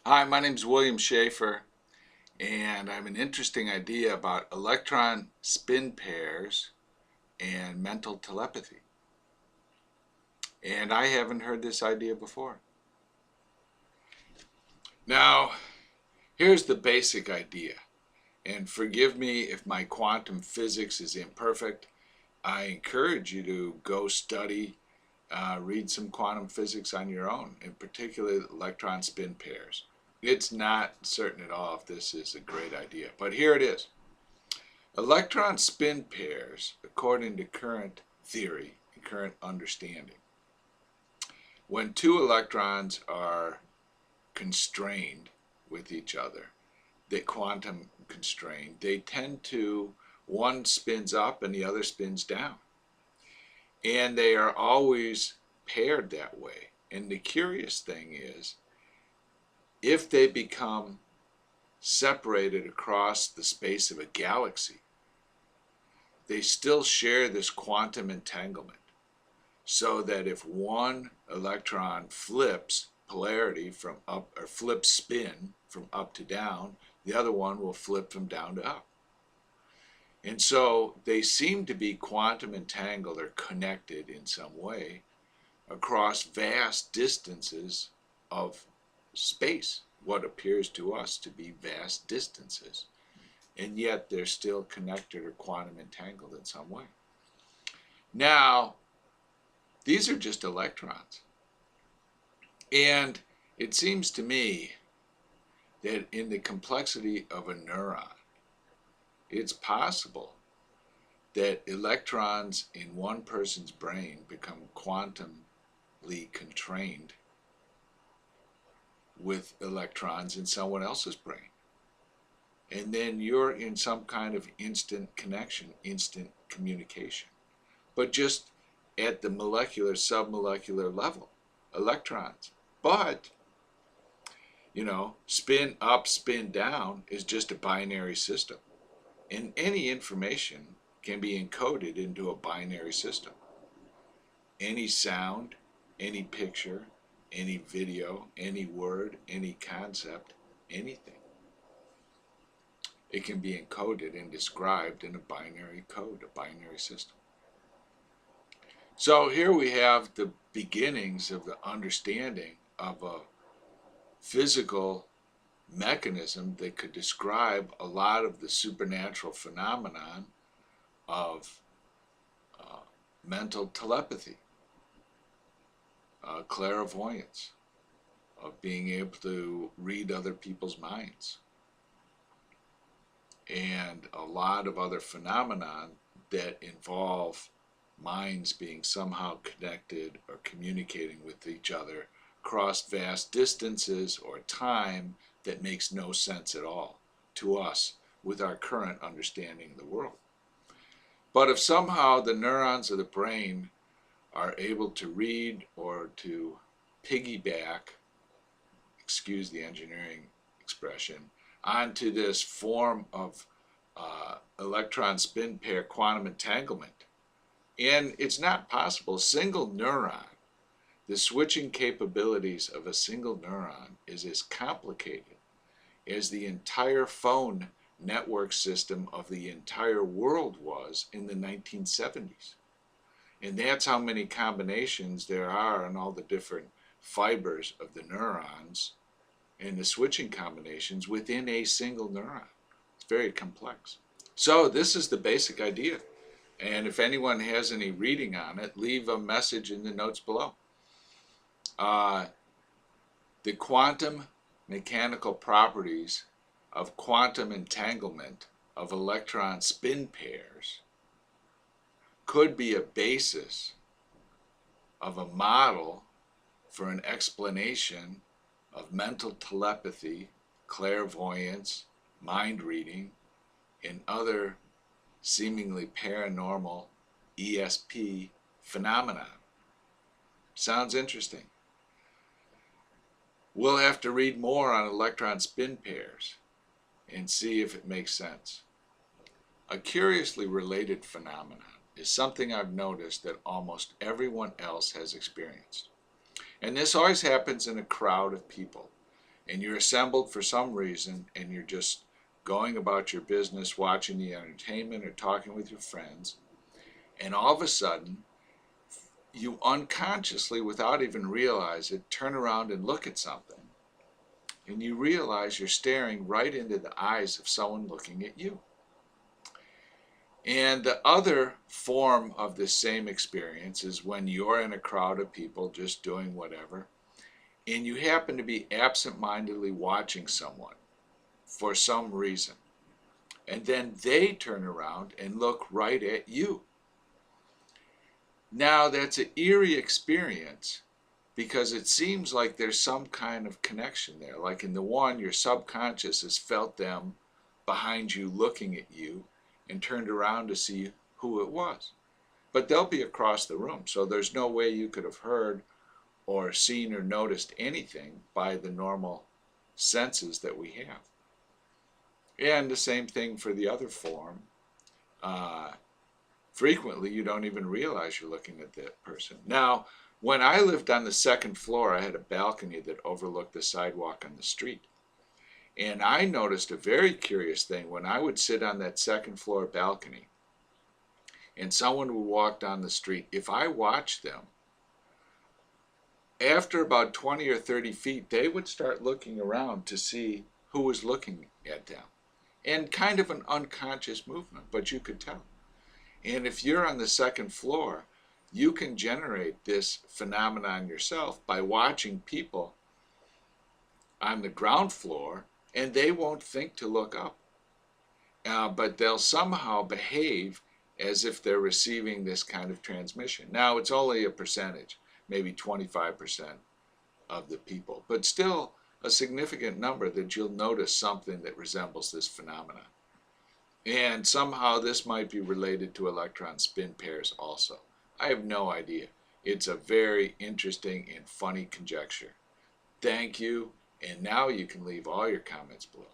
Hi, my name is William Schaeffer, and I have an interesting idea about electron spin pairs and mental telepathy. And I haven't heard this idea before. Now, here's the basic idea. And forgive me if my quantum physics is imperfect. I encourage you to go study, read some quantum physics on your own, in particular electron spin pairs. It's not certain at all if this is a great idea, but here it is. Electron spin pairs, according to current theory and current understanding, when two electrons are constrained with each other, they quantum constrained, they tend to, one spins up and the other spins down. And they are always paired that way. And the curious thing is, if they become separated across the space of a galaxy, they still share this quantum entanglement. So that if one electron flips polarity from up, or flips spin from up to down, the other one will flip from down to up. And so they seem to be quantum entangled or connected in some way across vast distances of space, what appears to us to be vast distances. And yet they're still connected or quantum entangled in some way. Now, these are just electrons. And it seems to me that in the complexity of a neuron, it's possible that electrons in one person's brain become quantumly constrained with electrons in someone else's brain. And then you're in some kind of instant connection, instant communication. But just at the molecular, submolecular level, electrons. But, spin up, spin down is just a binary system. And any information can be encoded into a binary system. Any sound, any picture, any video, any word, any concept, anything. It can be encoded and described in a binary code, a binary system. So here we have the beginnings of the understanding of a physical mechanism that could describe a lot of the supernatural phenomenon of mental telepathy, clairvoyance, of being able to read other people's minds, and a lot of other phenomenon that involve minds being somehow connected or communicating with each other across vast distances or time that makes no sense at all to us with our current understanding of the world. But if somehow the neurons of the brain are able to read or to piggyback, excuse the engineering expression, onto this form of electron spin pair quantum entanglement, and it's not possible, a single neuron, the switching capabilities of a single neuron is as complicated as the entire phone network system of the entire world was in the 1970s. And that's how many combinations there are in all the different fibers of the neurons and the switching combinations within a single neuron. It's very complex. So this is the basic idea. And if anyone has any reading on it, leave a message in the notes below. The quantum mechanical properties of quantum entanglement of electron spin pairs could be a basis of a model for an explanation of mental telepathy, clairvoyance, mind reading, and other seemingly paranormal ESP phenomenon. Sounds interesting. We'll have to read more on electron spin pairs and see if it makes sense. A curiously related phenomenon is something I've noticed that almost everyone else has experienced. And this always happens in a crowd of people. and you're assembled for some reason, and you're just going about your business, watching the entertainment or talking with your friends, and all of a sudden, you unconsciously, without even realize it, turn around and look at something, and you realize you're staring right into the eyes of someone looking at you. And the other form of this same experience is when you're in a crowd of people just doing whatever, and you happen to be absent-mindedly watching someone for some reason, and then they turn around and look right at you. Now, that's an eerie experience because it seems like there's some kind of connection there. Like in the one, your subconscious has felt them behind you looking at you and turned around to see who it was. But they'll be across the room, so there's no way you could have heard or seen or noticed anything by the normal senses that we have. And the same thing for the other form. Frequently, you don't even realize you're looking at that person. Now, when I lived on the second floor, I had a balcony that overlooked the sidewalk on the street. And I noticed a very curious thing. When I would sit on that second floor balcony and someone would walk down the street, if I watched them, after about 20 or 30 feet, they would start looking around to see who was looking at them. And kind of an unconscious movement, but you could tell. And if you're on the second floor, you can generate this phenomenon yourself by watching people on the ground floor, and they won't think to look up. But they'll somehow behave as if they're receiving this kind of transmission. Now, it's only a percentage, maybe 25% of the people, but still a significant number that you'll notice something that resembles this phenomenon. And somehow this might be related to electron spin pairs also. I have no idea. It's a very interesting and funny conjecture. Thank you, and now you can leave all your comments below.